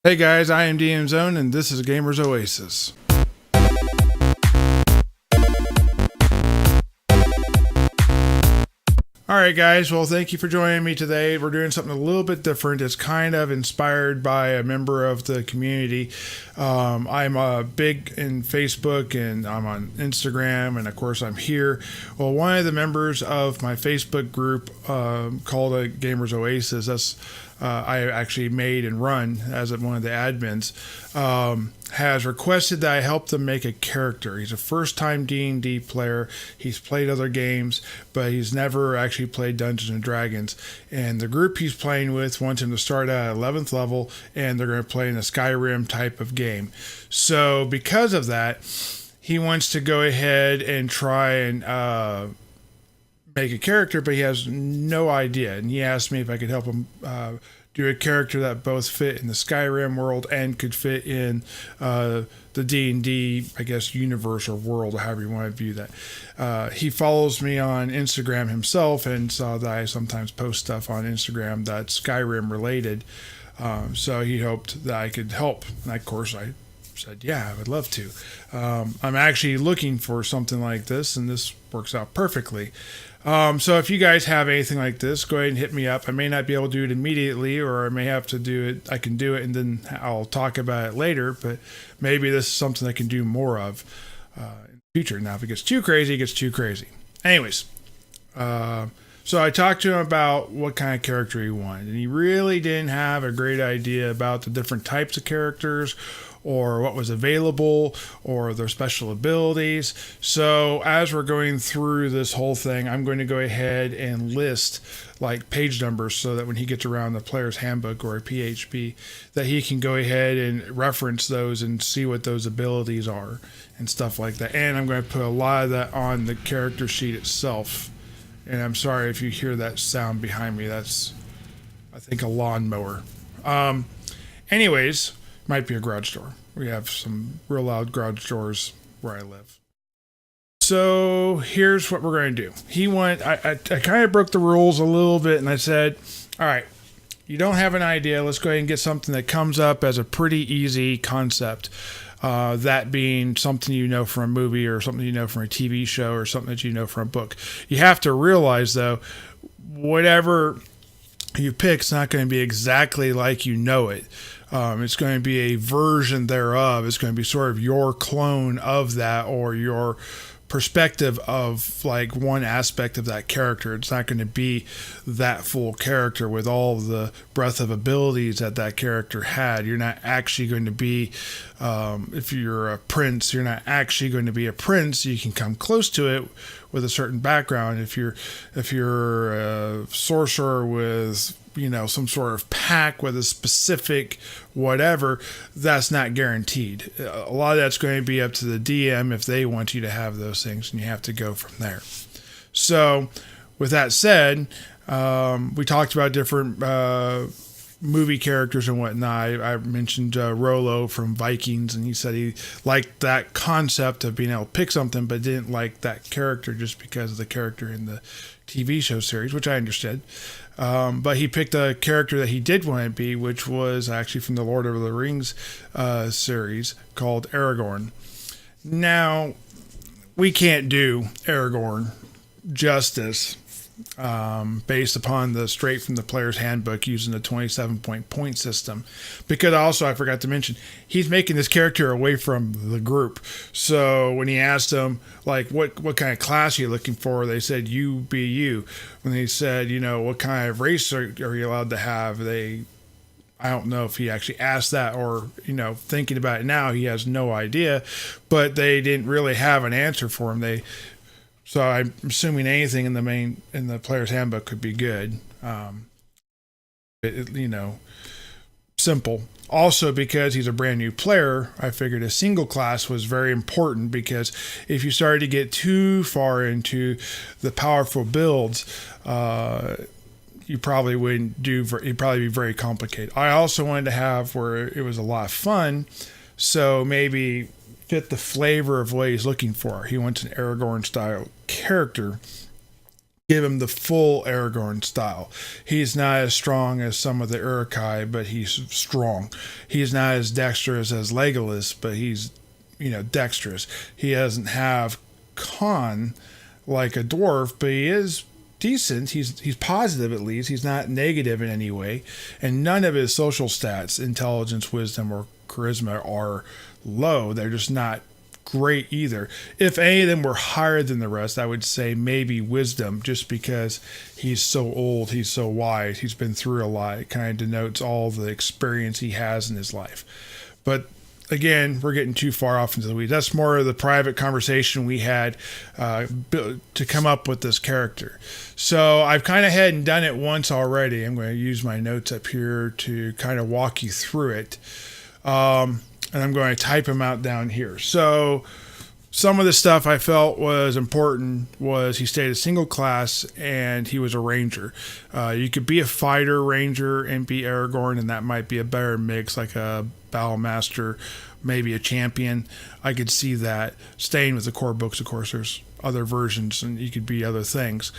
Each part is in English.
Hey guys, I am DM Zone and this is Gamers Oasis. Alright guys, well thank you for joining me today. We're doing something a little bit different. It's kind of inspired by a member of the community. I'm big in Facebook and I'm on Instagram and of course I'm here. Well, one of the members of my Facebook group called Gamers Oasis, I actually made and run as one of the admins, has requested that I help them make a character. He's a first-time D&D player. He's played other games, but he's never actually played Dungeons and Dragons. And the group he's playing with wants him to start at 11th level, and they're going to play in a Skyrim type of game. So because of that, he wants to go ahead and try and make a character, but he has no idea. And he asked me if I could help him do a character that both fit in the Skyrim world and could fit in the D&D, I guess, universe or world, or however you want to view that. He follows me on Instagram himself and saw that I sometimes post stuff on Instagram that's Skyrim related. So he hoped that I could help. And of course, I said, yeah, I would love to. I'm actually looking for something like this, and this works out perfectly. So if you guys have anything like this, go ahead and hit me up. I may not be able to do it immediately, or I may have to do it. I can do it and then I'll talk about it later, but maybe this is something I can do more of in the future. Now, if it gets too crazy, it gets too crazy. Anyways, so I talked to him about what kind of character he wanted, and he really didn't have a great idea about the different types of characters or what was available or their special abilities. So as we're going through this whole thing, I'm going to go ahead and list like page numbers so that when he gets around the player's handbook or a PHP, that he can go ahead and reference those and see what those abilities are and stuff like that. And I'm going to put a lot of that on the character sheet itself. And I'm sorry if you hear that sound behind me. That's, I think, a lawnmower. Anyways, might be a garage door. We have some real loud garage doors where I live. So here's what we're going to do. I kind of broke the rules a little bit, and I said, all right, you don't have an idea. Let's go ahead and get something that comes up as a pretty easy concept. That being something you know from a movie or something you know from a TV show or something that you know from a book. You have to realize, though, whatever you pick is not going to be exactly like you know it. It's going to be a version thereof. It's going to be sort of your clone of that or your perspective of like one aspect of that character. It's not going to be that full character with all the breadth of abilities that that character had. You're not actually going to be, if you're a prince, you're not actually going to be a prince. You can come close to it with a certain background. If you're a sorcerer with, you know, some sort of pack with a specific whatever, that's not guaranteed. A lot of that's going to be up to the DM if they want you to have those things, and you have to go from there. So with that said, we talked about different movie characters and whatnot. I mentioned Rollo from Vikings, and he said he liked that concept of being able to pick something, but didn't like that character just because of the character in the TV show series, which I understood. But he picked a character that he did want to be, which was actually from the Lord of the Rings series called Aragorn. Now, we can't do Aragorn justice based upon the straight from the player's handbook using the 27-point system, because also I forgot to mention he's making this character away from the group. So when he asked them like what kind of class are you looking for, they said you be you. When they said, you know, what kind of race are you allowed to have, I don't know if he actually asked that, or, you know, thinking about it now, he has no idea, but they didn't really have an answer for him. So I'm assuming anything in the player's handbook could be good. You know, simple. Also, because he's a brand new player, I figured a single class was very important, because if you started to get too far into the powerful builds, you probably wouldn't do. It'd probably be very complicated. I also wanted to have where it was a lot of fun, so maybe fit the flavor of what he's looking for. He wants an Aragorn style character, give him the full Aragorn style. He's not as strong as some of the Uruk-hai, but he's strong. He's not as dexterous as Legolas, but he's, dexterous. He doesn't have con like a dwarf, but he is decent. He's positive, at least. He's not negative in any way. And none of his social stats, intelligence, wisdom, or charisma, are low. They're just not great either. If any of them were higher than the rest, I would say maybe wisdom, just because he's so old, he's so wise, he's been through a lot. It kind of denotes all the experience he has in his life. But again, we're getting too far off into the weeds. That's more of the private conversation we had to come up with this character. So I've kind of had and done it once already. I'm going to use my notes up here to kind of walk you through it. And I'm going to type them out down here. So some of the stuff I felt was important was he stayed a single class and he was a ranger. You could be a fighter ranger and be Aragorn, and that might be a better mix, like a battle master, maybe a champion. I could see that. Staying with the core books, of course, there's other versions and you could be other things.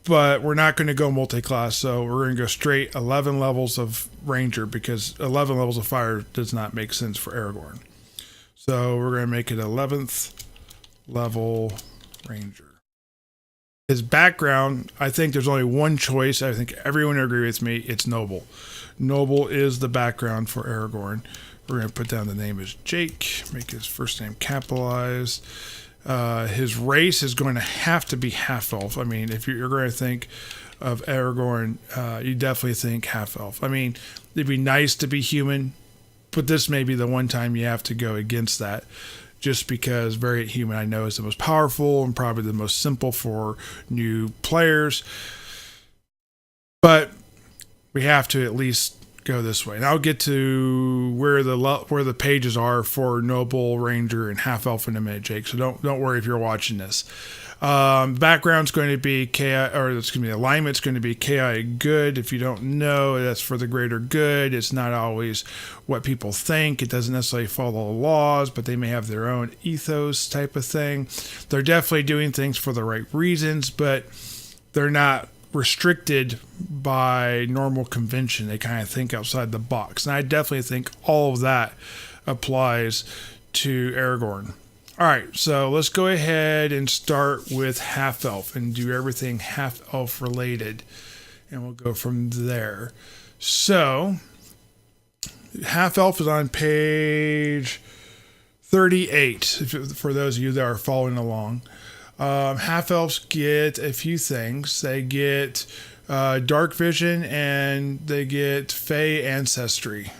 But we're not going to go multi-class, so we're going to go straight 11 levels of Ranger, because 11 levels of Fire does not make sense for Aragorn. So we're going to make it 11th level Ranger. His background, I think there's only one choice. I think everyone will agree with me. It's Noble. Noble is the background for Aragorn. We're going to put down the name as Jake, make his first name capitalized. His race is going to have to be half-elf. I mean, if you're going to think of Aragorn, you definitely think half-elf. I mean, it'd be nice to be human, but this may be the one time you have to go against that, just because Variant Human, I know, is the most powerful and probably the most simple for new players. But we have to at least go this way. And I'll get to where the pages are for Noble, Ranger, and Half Elf in a minute, Jake. So don't worry if you're watching this. Background's going to be alignment's going to be chaotic good. If you don't know, that's for the greater good. It's not always what people think. It doesn't necessarily follow the laws, but they may have their own ethos type of thing. They're definitely doing things for the right reasons, but they're not restricted by normal convention. They kind of think outside the box. And I definitely think all of that applies to Aragorn. All right, so let's go ahead and start with half-elf and do everything half-elf related, and we'll go from there. So, half-elf is on page 38, for those of you that are following along. Half-elves get a few things. They get dark vision, and they get Fey ancestry.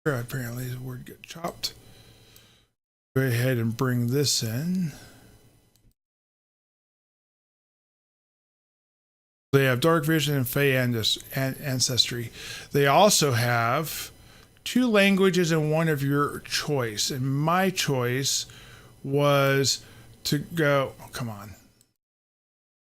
Apparently the word got chopped. Go ahead and bring this in. They have dark vision and Fey ancestry. They also have 2 languages and one of your choice. And my choice was to go,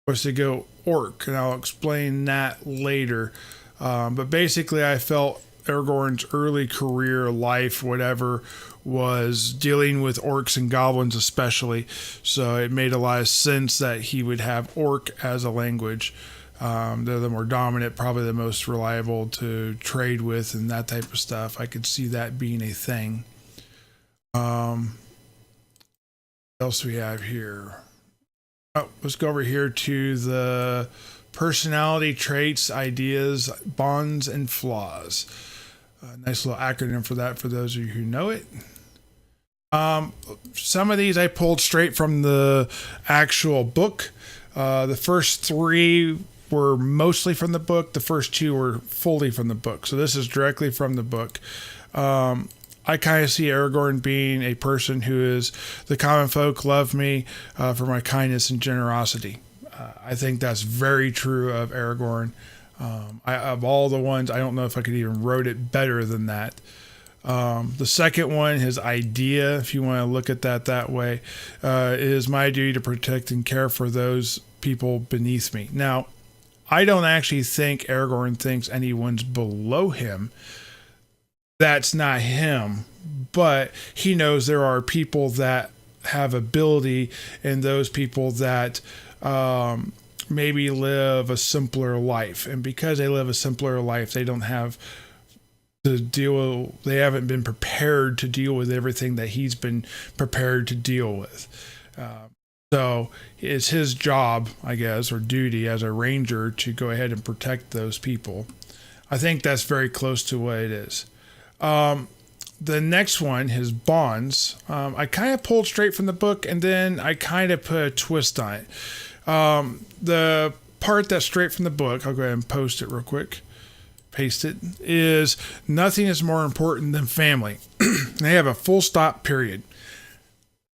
was to go Orc, and I'll explain that later. But basically, I felt Aragorn's early career, life, whatever, was dealing with orcs and goblins especially, so it made a lot of sense that he would have Orc as a language. They're the more dominant, probably the most reliable to trade with and that type of stuff. I could see that being a thing. What else do we have here? Let's go over here to the personality traits, ideas, bonds, and flaws. Nice little acronym for that for those of you who know it. Some of these I pulled straight from the actual book. The first 3 were mostly from the book. The first 2 were fully from the book. So this is directly from the book. I kind of see Aragorn being a person who is, the common folk love me for my kindness and generosity. I think that's very true of Aragorn. Of all the ones, I don't know if I could even wrote it better than that. The second one, his idea, if you want to look at that way, is my duty to protect and care for those people beneath me. Now, I don't actually think Aragorn thinks anyone's below him. That's not him, but he knows there are people that have ability and those people that maybe live a simpler life. And because they live a simpler life, they don't have to deal, they haven't been prepared to deal with everything that he's been prepared to deal with. So it's his job, I guess, or duty as a ranger to go ahead and protect those people. I think that's very close to what it is. The next one, his bonds, I kind of pulled straight from the book, and then I kind of put a twist on it. The part that's straight from the book, I'll go ahead and post it real quick. Paste it, is nothing is more important than family. They have a full stop, period.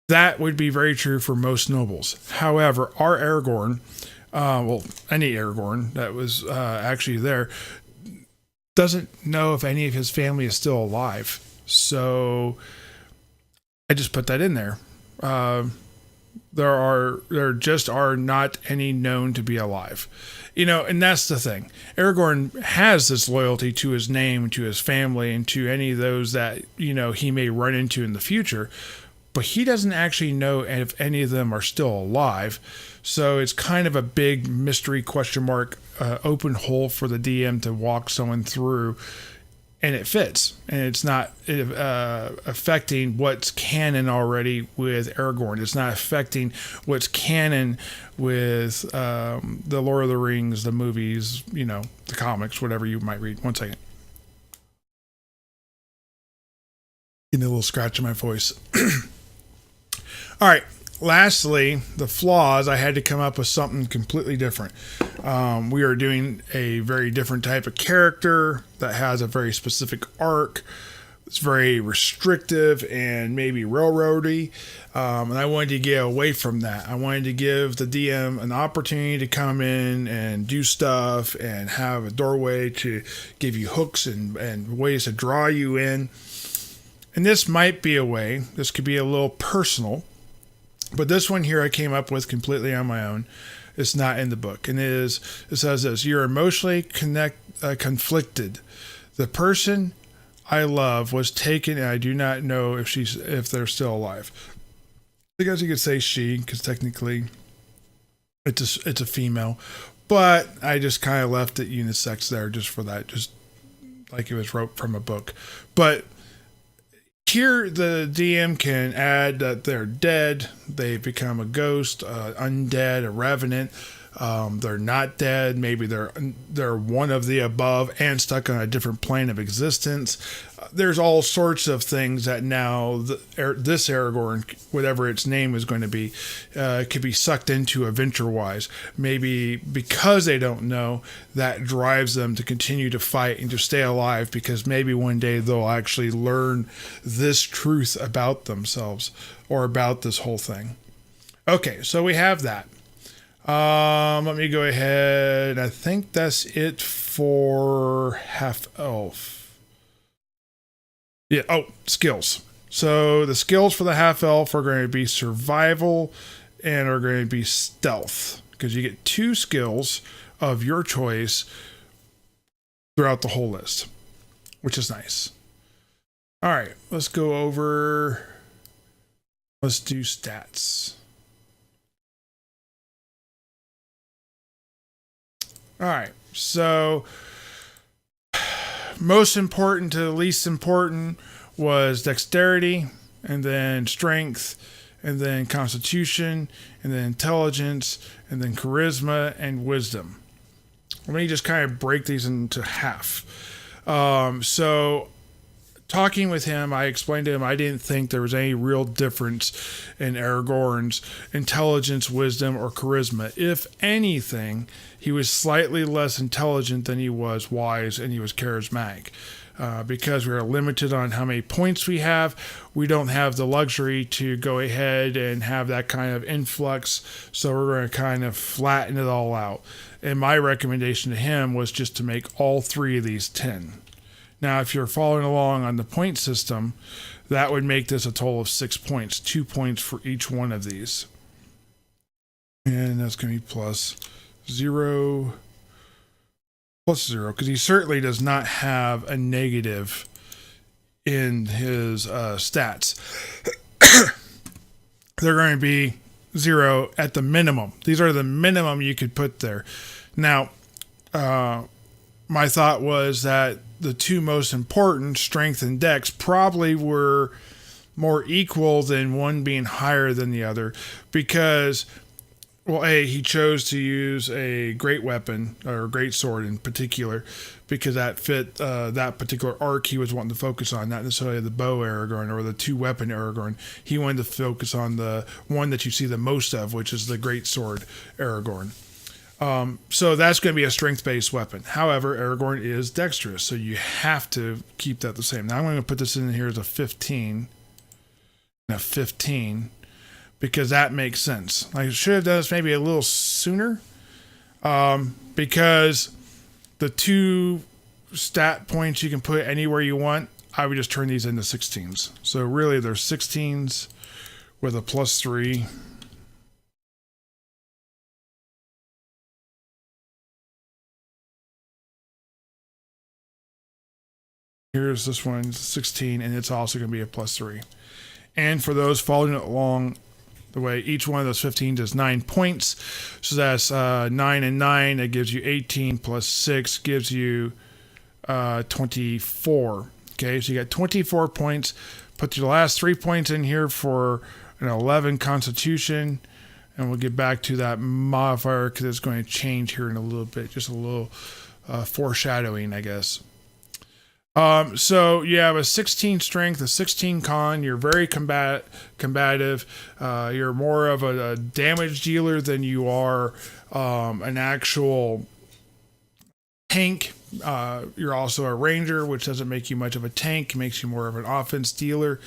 That would be very true for most nobles. However, our Aragorn, any Aragorn that was actually there, doesn't know if any of his family is still alive. So I just put that in there. There just are not any known to be alive. And that's the thing. Aragorn has this loyalty to his name, to his family, and to any of those that, he may run into in the future. But he doesn't actually know if any of them are still alive. So it's kind of a big mystery question mark, open hole for the DM to walk someone through. And it fits. And it's not affecting what's canon already with Aragorn. It's not affecting what's canon with the Lord of the Rings, the movies, the comics, whatever you might read. One second. Getting a little scratch in my voice. All right. Lastly, the flaws, I had to come up with something completely different. We are doing a very different type of character that has a very specific arc. It's very restrictive and maybe railroady. And I wanted to get away from that. I wanted to give the DM an opportunity to come in and do stuff and have a doorway to give you hooks and ways to draw you in. And this might be a way. This could be a little personal. But this one here I came up with completely on my own. It's not in the book. And it says this: you're emotionally conflicted. The person I love was taken, and I do not know if they're still alive. I guess you could say she, because technically it's a female. But I just kind of left it unisex there just for that, just like it was wrote from a book. But here, the DM can add that they're dead, they become a ghost, undead, a revenant. They're not dead. Maybe they're one of the above and stuck on a different plane of existence. There's all sorts of things that now this Aragorn, whatever its name is going to be, could be sucked into adventure-wise. Maybe because they don't know, that drives them to continue to fight and to stay alive, because maybe one day they'll actually learn this truth about themselves or about this whole thing. Okay, so we have that. Let me go ahead. I think that's it for half elf. Yeah. Oh, skills. So the skills for the half elf are going to be survival and are going to be stealth, because you get 2 skills of your choice throughout the whole list, which is nice. All right, let's go over. Let's do stats. All right, so most important to least important was dexterity, and then strength, and then constitution, and then intelligence, and then charisma and wisdom. Let me just kind of break these into half. So talking with him, I explained to him I didn't think there was any real difference in Aragorn's intelligence, wisdom, or charisma. If anything, he was slightly less intelligent than he was wise, and he was charismatic. Because we are limited on how many points we have, we don't have the luxury to go ahead and have that kind of influx, so we're going to kind of flatten it all out. And my recommendation to him was just to make all 3 of these 10. Now, if you're following along on the point system, that would make this a total of 6 points, 2 points for each one of these. And that's going to be plus 0, because he certainly does not have a negative in his stats. They're going to be 0 at the minimum. These are the minimum you could put there. Now, my thought was that the two most important, strength and dex, probably were more equal than one being higher than the other, because, well, he chose to use a great weapon, or a great sword in particular, because that fit that particular arc he was wanting to focus on, not necessarily the bow Aragorn or the two weapon Aragorn. He wanted to focus on the one that you see the most of, which is the great sword Aragorn. So that's going to be a strength-based weapon. However, Aragorn is dexterous, so you have to keep that the same. Now I'm going to put this in here as a 15. A 15, because that makes sense. I should have done this maybe a little sooner, because the two stat points you can put anywhere you want, I would just turn these into 16s. So really they're 16s with a +3. Here's this one, 16, and it's also going to be a +3. And for those following along the way, each one of those 15s is 9 points. So that's 9 and 9. That gives you 18 plus 6 gives you 24. Okay, so you got 24 points. Put your last 3 points in here for an 11 Constitution. And we'll get back to that modifier because it's going to change here in a little bit. Just a little foreshadowing, I guess. So you have a 16 strength, a 16 con. You're very combative. You're more of a damage dealer than you are an actual tank. You're also a ranger, which doesn't make you much of a tank. It makes you more of an offense dealer.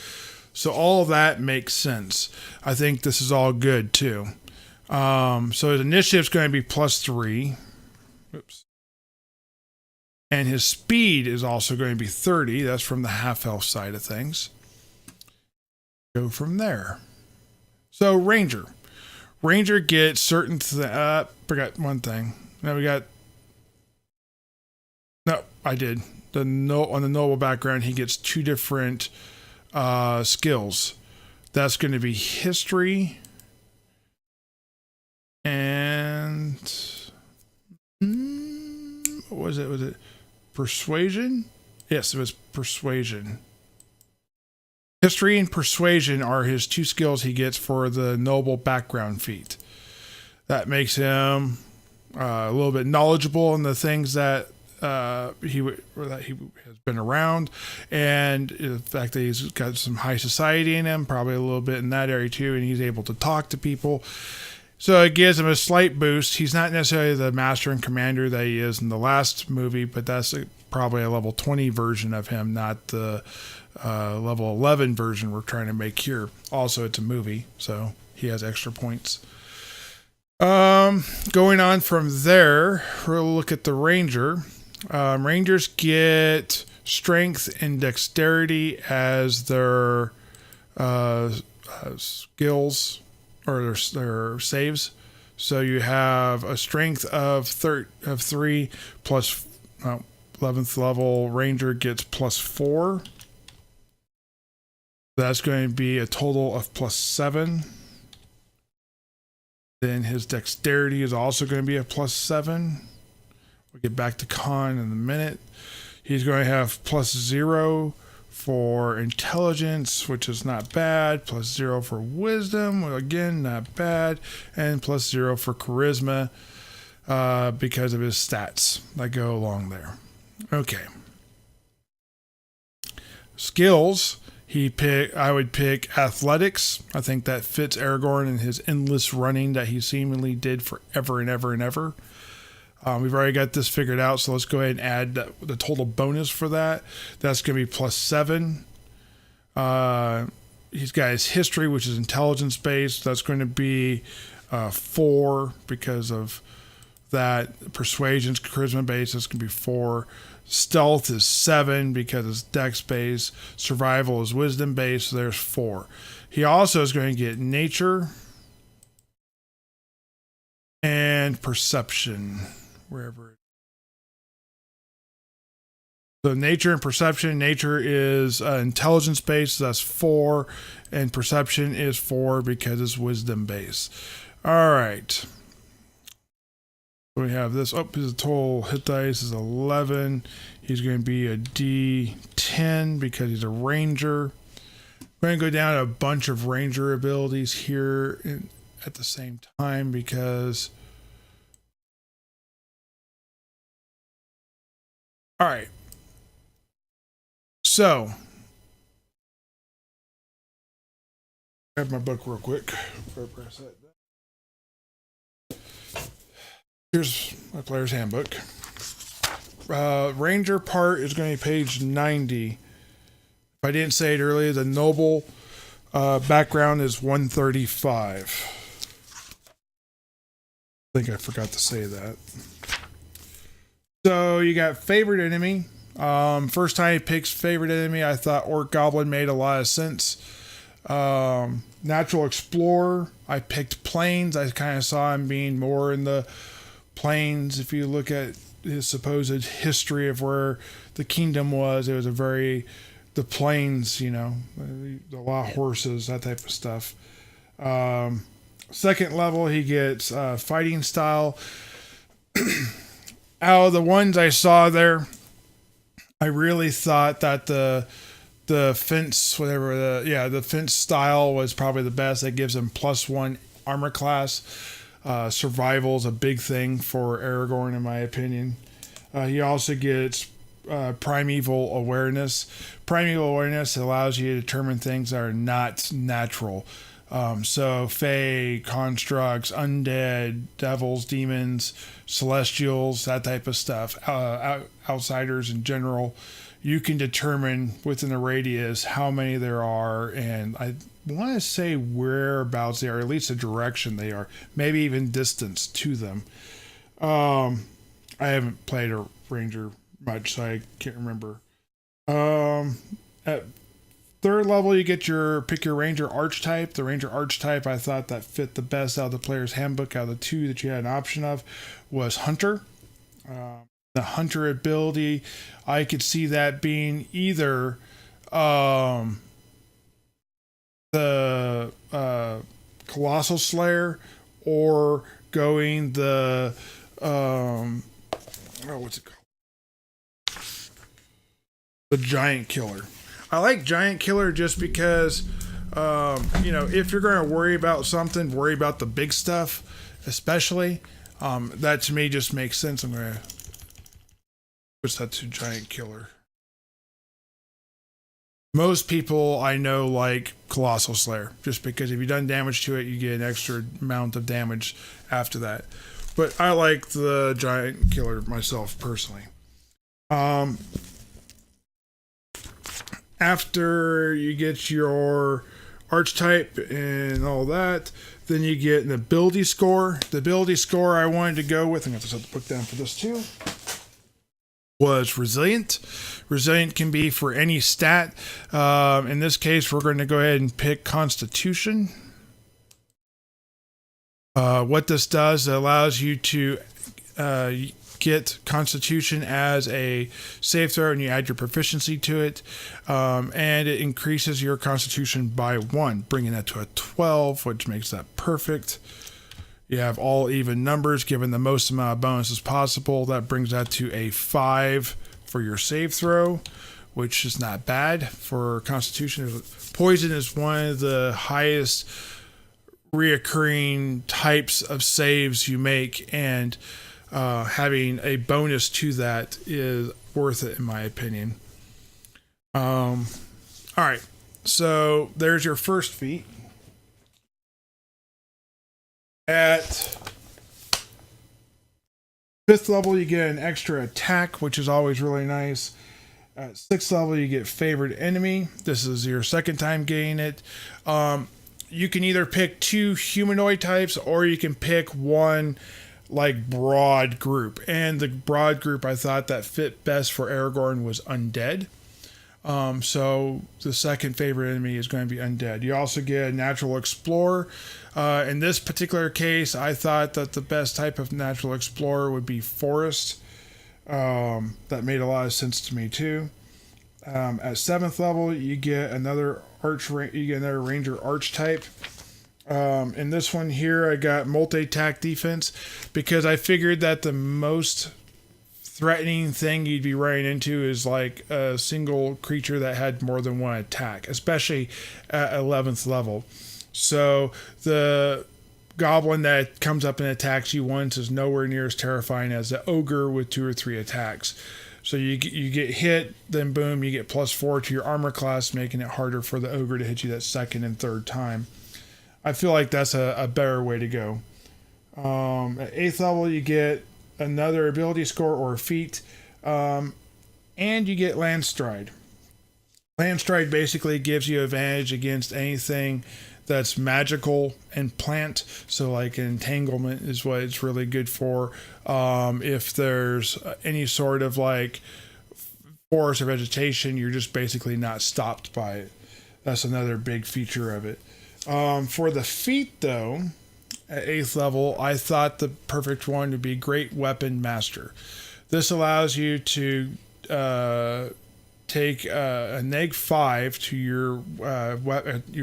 So all of that makes sense. I think this is all good too. So his initiative is going to be +3. Oops. And his speed is also going to be 30. That's from the half-elf side of things. Go from there. So Ranger. Ranger gets certain... forgot one thing. Now we got... No, I did. On the noble background, he gets 2 different skills. That's going to be history and... what was it? Was it persuasion? Yes, it was persuasion. History and persuasion are his 2 skills he gets for the noble background feat. That makes him a little bit knowledgeable in the things that he has been around, and the fact that he's got some high society in him, probably a little bit in that area too, and he's able to talk to people. So it gives him a slight boost. He's not necessarily the master and commander that he is in the last movie, but that's probably a level 20 version of him, not the level 11 version we're trying to make here. Also, it's a movie, so he has extra points. Going on from there, we'll look at the Ranger. Rangers get strength and dexterity as their skills, or their saves. So you have a strength of 3 plus 11th level Ranger gets +4. That's going to be a total of +7. Then his dexterity is also going to be a +7. We'll get back to con in a minute. He's going to have +0 for intelligence, which is not bad, +0 for wisdom, again, not bad, and +0 for charisma because of his stats that go along there. Okay. Skills, I would pick athletics. I think that fits Aragorn and his endless running that he seemingly did forever and ever and ever. We've already got this figured out, so let's go ahead and add the total bonus for that. That's going to be +7. He's got his history, which is intelligence based. That's going to be 4 because of that. Persuasion's charisma based. That's going to be 4. Stealth is 7 because it's dex based. Survival is wisdom based, so there's 4. He also is going to get nature and perception, wherever. So nature and perception. Nature is intelligence based, that's 4, and perception is 4 because it's wisdom based. All right. So we have this. Oh, his total hit dice is 11. He's going to be a D10 because he's a ranger. We're going to go down to a bunch of ranger abilities here at the same time because. All right. So, grab my book real quick before I press that. Here's my player's handbook. Ranger part is going to be page 90. If I didn't say it earlier, the noble background is 135. I think I forgot to say that. So you got favorite enemy. First time he picks favorite enemy, I thought Orc Goblin made a lot of sense. Natural Explorer, I picked Plains. I kind of saw him being more in the Plains. If you look at his supposed history of where the kingdom was, it was the Plains, a lot of horses, that type of stuff. Second level, he gets fighting style. Out of the ones I saw there, I really thought that the fence, the fence style was probably the best. That gives him +1 armor class. Survival is a big thing for Aragorn, in my opinion. He also gets primeval awareness. Primeval awareness allows you to determine things that are not natural. So fae, constructs, undead, devils, demons, celestials, that type of stuff, outsiders in general. You can determine within a radius how many there are, and I want to say whereabouts they are, at least the direction they are, maybe even distance to them. I haven't played a ranger much, so I can't remember. At third level, you get pick your ranger archetype. The ranger archetype I thought that fit the best out of the player's handbook. Out of the 2 that you had an option of was hunter. The hunter ability, I could see that being either the Colossal Slayer or going the what's it called? The Giant Killer. I like Giant Killer just because, if you're going to worry about something, worry about the big stuff, especially. That to me just makes sense. I'm going to switch that to Giant Killer. Most people I know like Colossal Slayer, just because if you've done damage to it, you get an extra amount of damage after that. But I like the Giant Killer myself personally. After you get your archetype and all that, then you get an ability score. The ability score I wanted to go with, I'm going to set the book down for this too, was Resilient. Resilient can be for any stat. In this case, we're going to go ahead and pick Constitution. What this does, it allows you to get Constitution as a save throw, and you add your proficiency to it, and it increases your Constitution by 1, bringing that to a 12, which makes that perfect. You have all even numbers, given the most amount of bonuses possible. That brings that to a 5 for your save throw, which is not bad for Constitution. Poison is one of the highest reoccurring types of saves you make, and having a bonus to that is worth it, in my opinion. All right, so there's your first feat. At 5th level, you get an extra attack, which is always really nice. At 6th level, you get favored enemy. This is your second time getting it. You can either pick 2 humanoid types, or you can pick one broad group. And the broad group I thought that fit best for Aragorn was undead. So the second favorite enemy is going to be undead. You also get a natural explorer. In this particular case, I thought that the best type of natural explorer would be forest. That made a lot of sense to me too. At 7th level, you get another ranger arch type. In this one here, I got multi-attack defense because I figured that the most threatening thing you'd be running into is like a single creature that had more than one attack, especially at 11th level. So the goblin that comes up and attacks you once is nowhere near as terrifying as the ogre with 2 or 3 attacks. So you get hit, then boom, you get +4 to your armor class, making it harder for the ogre to hit you that second and third time. I feel like that's a better way to go. At 8th level, you get another ability score or feat, and you get Landstride. Landstride basically gives you advantage against anything that's magical and plant. So like entanglement is what it's really good for. If there's any sort of like forest or vegetation, you're just basically not stopped by it. That's another big feature of it. For the feat though, at 8th level, I thought the perfect one would be Great Weapon Master. This allows you to take a -5 to your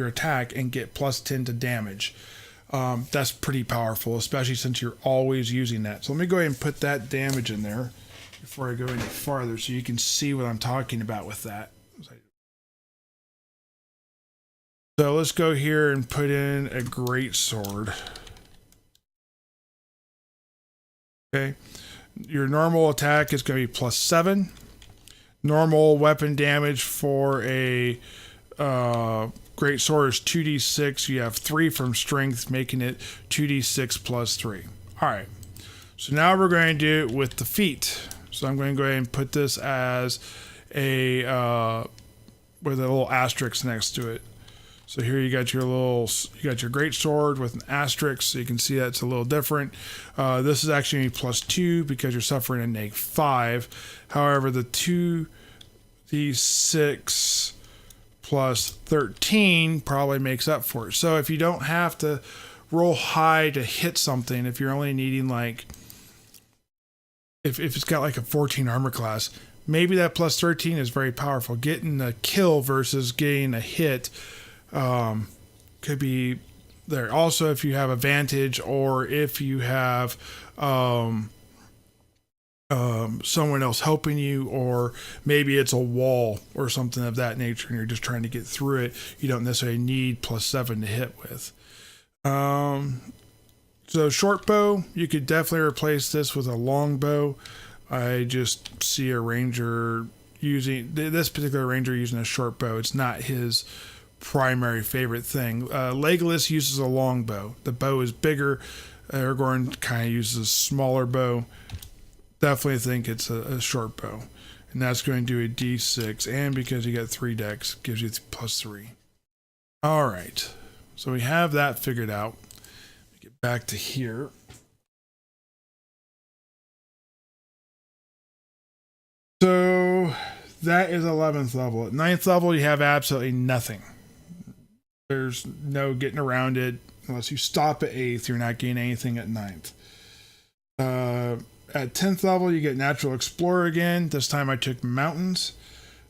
attack and get +10 to damage. That's pretty powerful, especially since you're always using that. So let me go ahead and put that damage in there before I go any farther so you can see what I'm talking about with that. So let's go here and put in a great sword. Okay, your normal attack is going to be +7. Normal weapon damage for a great sword is 2d6. You have 3 from strength, making it 2d6 +3. All right. So now we're going to do it with the feat. So I'm going to go ahead and put this as a with a little asterisk next to it. So here you got your great sword with an asterisk, so you can see that it's a little different. This is actually +2 because you're suffering a -5. However, the 2d6 +13 probably makes up for it. So if you don't have to roll high to hit something, if you're only needing like, if it's got like a 14 armor class, maybe that +13 is very powerful. Getting a kill versus getting a hit could be there. Also, if you have advantage or if you have someone else helping you, or maybe it's a wall or something of that nature and you're just trying to get through it, you don't necessarily need +7 to hit with. So short bow, you could definitely replace this with a long bow. I just see a ranger using this particular ranger using a short bow. It's not his primary favorite thing. Legolas uses a long bow. The bow is bigger. Aragorn kind of uses a smaller bow. Definitely think it's a short bow, and that's going to do a d6, and because you got 3 decks, gives you +3. All right, so we have that figured out. Get back to here. So that is 11th level. At 9th level, you have absolutely nothing. There's no getting around it. Unless you stop at 8th, you're not getting anything at 9th. At 10th level, you get Natural Explorer again. This time I took Mountains.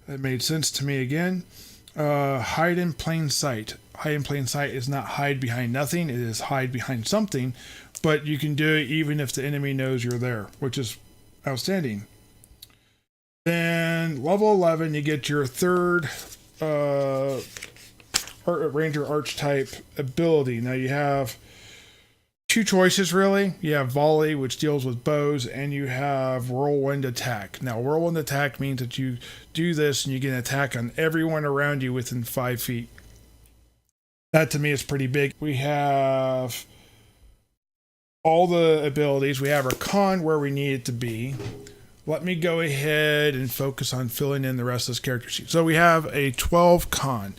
That made sense to me again. Hide in Plain Sight. Hide in Plain Sight is not hide behind nothing. It is hide behind something. But you can do it even if the enemy knows you're there, which is outstanding. Then level 11, you get your third Ranger Archetype ability. Now you have 2 choices really. You have Volley, which deals with bows, and you have Whirlwind Attack. Now Whirlwind Attack means that you do this and you get an attack on everyone around you within 5 feet. That to me is pretty big. We have all the abilities. We have our con where we need it to be. Let me go ahead and focus on filling in the rest of this character sheet. So we have a 12 con.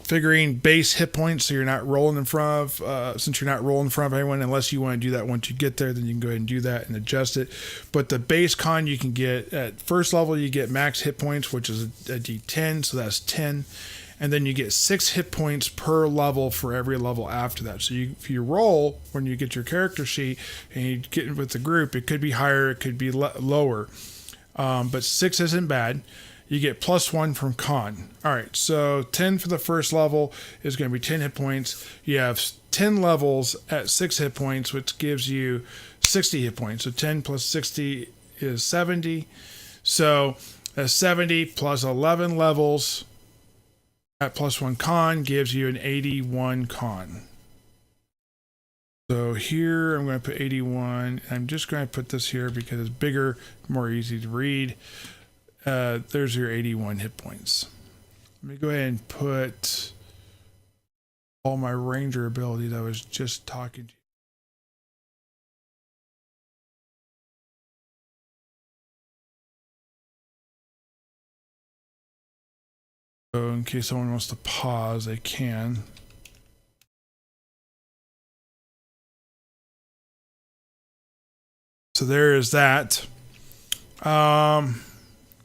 Figuring base hit points so you're not rolling in front of, since you're not rolling in front of anyone, unless you want to do that once you get there, then you can go ahead and do that and adjust it. But the base con you can get at first level, you get max hit points, which is a D10, so that's 10. And then you get 6 hit points per level for every level after that. So if you roll when you get your character sheet and you get with the group, it could be higher, it could be lower. But 6 isn't bad. You get +1 from con. All right, so 10 for the first level is going to be 10 hit points. You have 10 levels at 6 hit points, which gives you 60 hit points. So 10 plus 60 is 70. So 70 plus 11 levels at +1 con gives you an 81 con. So here I'm going to put 81. I'm just going to put this here because it's bigger, more easy to read. There's your 81 hit points. Let me go ahead and put all my ranger abilities I was just talking to you. So in case someone wants to pause, they can. So there is that.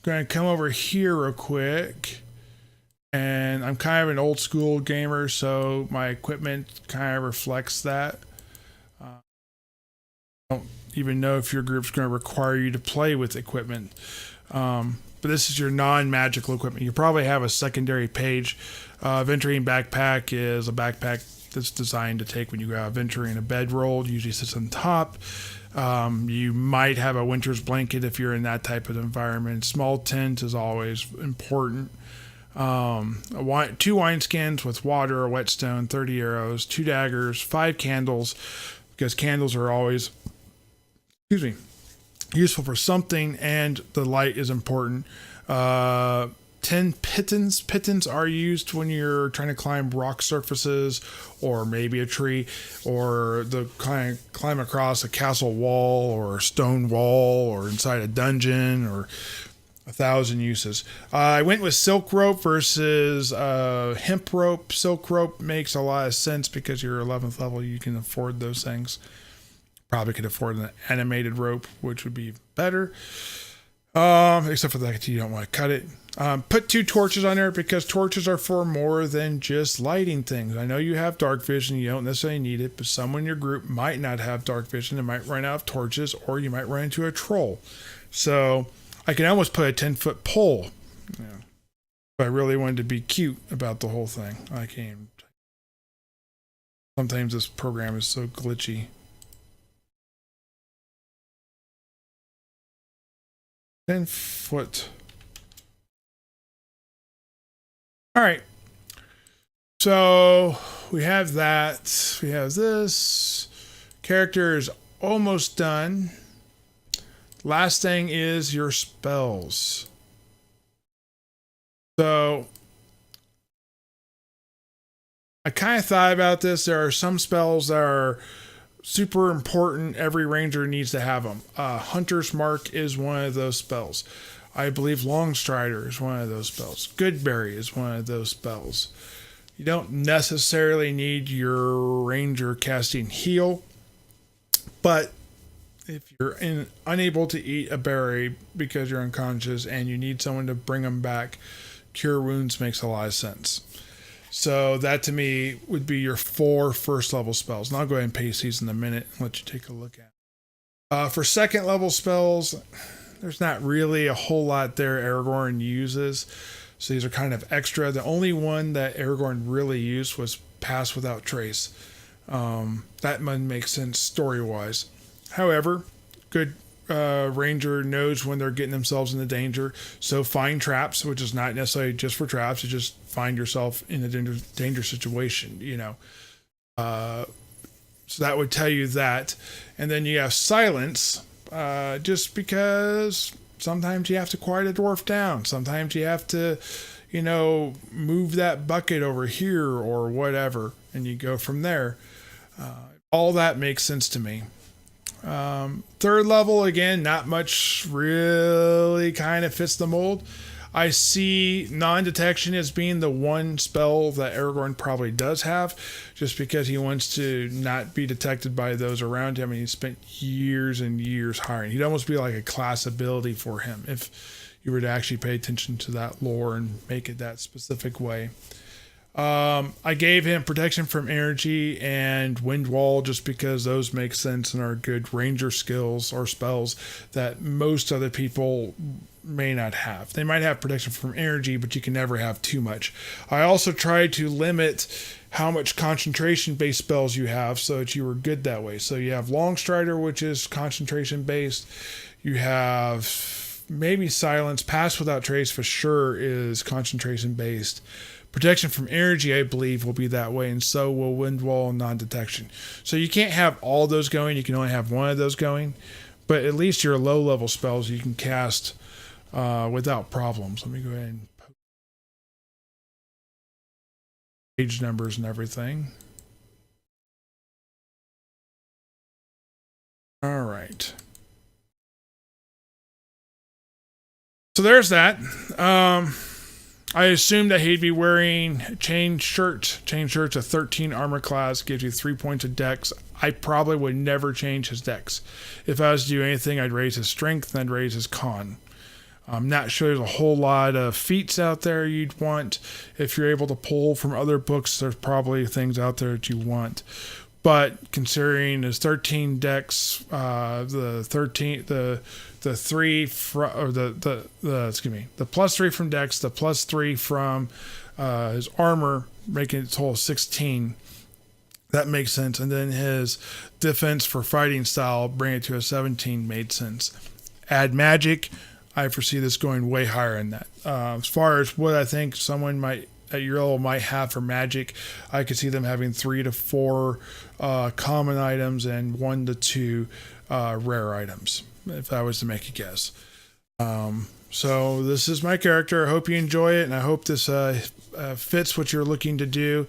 Going to come over here real quick, and I'm kind of an old school gamer, so my equipment kind of reflects that. I don't even know if your group's going to require you to play with equipment, but this is your non-magical equipment. You probably have a secondary page. Venturing backpack is a backpack that's designed to take when you go out venturing. A bedroll usually sits on top. You might have a winter's blanket if you're in that type of environment. Small tent is always important. 2 wineskins with water, a whetstone, 30 arrows, 2 daggers, 5 candles, because candles are always, useful for something, and the light is important. 10 pittons. Pittons are used when you're trying to climb rock surfaces or maybe a tree, or climb across a castle wall or a stone wall or inside a dungeon, or 1,000 uses. I went with silk rope versus hemp rope. Silk rope makes a lot of sense because you're 11th level, you can afford those things. Probably could afford an animated rope, which would be better. Except for the fact you don't want to cut it. Put 2 torches on there because torches are for more than just lighting things. I know you have dark vision, you don't necessarily need it, but someone in your group might not have dark vision and might run out of torches, or you might run into a troll. So I can almost put a 10-foot pole. Yeah. If I really wanted to be cute about the whole thing, I can't. Sometimes this program is so glitchy. 10-foot. All right. So we have that. We have this. Character is almost done. Last thing is your spells. So I kind of thought about this. There are some spells that are super important. Every ranger needs to have them. Hunter's Mark is one of those spells. I believe Longstrider is one of those spells. Goodberry is one of those spells. You don't necessarily need your ranger casting heal, but if you're unable to eat a berry because you're unconscious and you need someone to bring them back, Cure Wounds makes a lot of sense. So that to me would be your 4 first level spells. And I'll go ahead and paste these in a minute and let you take a look at. For second level spells, there's not really a whole lot there Aragorn uses. So these are kind of extra. The only one that Aragorn really used was Pass Without Trace. That one makes sense story-wise. However, good ranger knows when they're getting themselves into danger. So find traps, which is not necessarily just for traps. You just find yourself in a danger situation, you know. So that would tell you that. And then you have silence, just because sometimes you have to quiet a dwarf down. Sometimes you have to, you know, move that bucket over here or whatever. And you go from there. All that makes sense to me. Third level, again, not much really kind of fits the mold. I see non-detection as being the one spell that Aragorn probably does have, just because he wants to not be detected by those around him, and he spent years and years hiring. He'd almost be like a class ability for him if you were to actually pay attention to that lore and make it that specific way. I gave him protection from energy and wind wall just because those make sense and are good ranger skills or spells that most other people may not have. They might have protection from energy, but you can never have too much. I also tried to limit how much concentration based spells you have so that you were good that way. So you have Long Strider, which is concentration based. You have maybe Silence. Pass Without Trace for sure is concentration based. Protection from energy, I believe, will be that way, and so will wind wall and non-detection. So you can't have all those going. You can only have one of those going, but at least your low-level spells you can cast without problems. Let me go ahead and post page numbers and everything. All right. So there's that. I assumed that he'd be wearing chain shirt. Chain shirt's a 13 armor class, gives you 3 points of dex. I probably would never change his dex. If I was to do anything, I'd raise his strength and I'd raise his con. I'm not sure there's a whole lot of feats out there you'd want. If you're able to pull from other books, there's probably things out there that you want. But considering his 13 dex, the plus 3 from dex, the plus 3 from his armor, making it total 16. That makes sense. And then his defense for fighting style, bring it to a 17, made sense. Add magic, I foresee this going way higher than that. As far as what I think someone at your level might have for magic, I could see them having 3 to 4 common items and 1 to 2 rare items, if I was to make a guess. So this is my character. I hope you enjoy it, and I hope this fits what you're looking to do.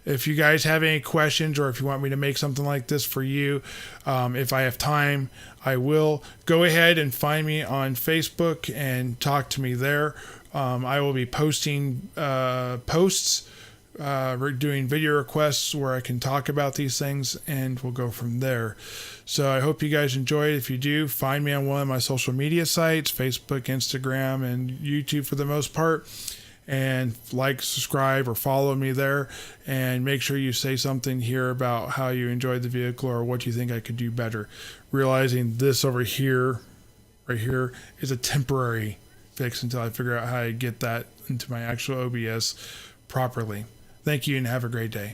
If you guys have any questions, or if you want me to make something like this for you, if I have time, I will. Go ahead and find me on Facebook and talk to me there. I will be posting posts, doing video requests where I can talk about these things, and we'll go from there. So I hope you guys enjoy it. If you do, find me on one of my social media sites, Facebook, Instagram, and YouTube for the most part. And like, subscribe, or follow me there. And make sure you say something here about how you enjoyed the vehicle or what you think I could do better. Realizing this over here, right here, is a temporary fix until I figure out how to get that into my actual OBS properly. Thank you and have a great day.